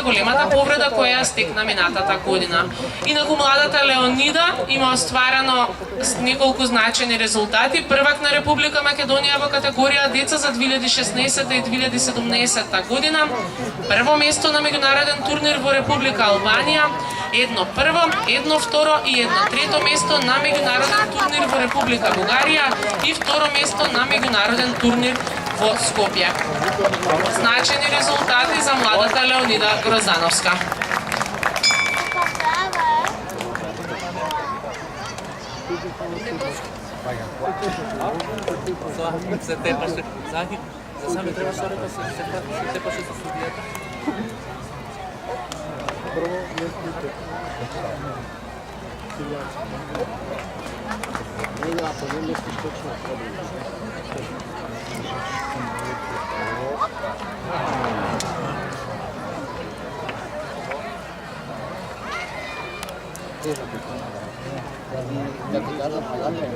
големата повреда која ја стекна минатата година. Инаку младата Леонида има остварено неколку значајни резултати. Првак на Република Македонија во категорија деца за 2016 и 2017 година. Прво место на меѓународен турнир во Република Албанија, едно прво, едно второ и едно трето место на меѓународен турнир во Република Бугарија и второ место на меѓународен турнир во Скопје. Значајни резултати за младата Леонида Гроздановска. Se tepaše, Zahid, za same trebaš rekao se tepaše sa sudijata. Prvo mjesto nije ako ne misliš točno problem. Da ti kažem, pogledaj.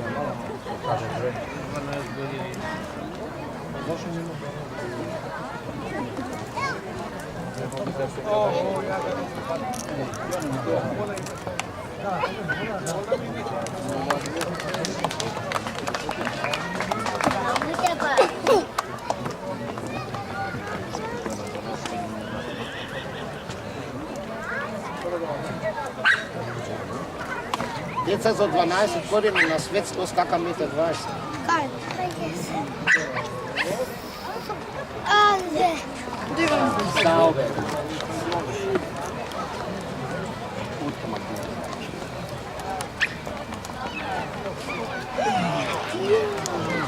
Деца за 12 години на светско скака 1,20 м. Kaj? Ale. Stavbe.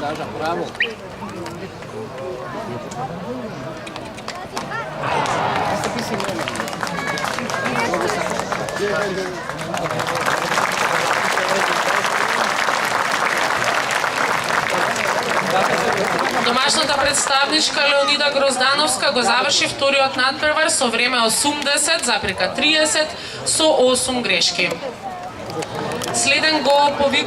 Daža pravo. Jeste pisi mene. Домашната представничка Леонида Гроздановска го заврши вториот надпревар со време 80,30 со 8 грешки. Следен го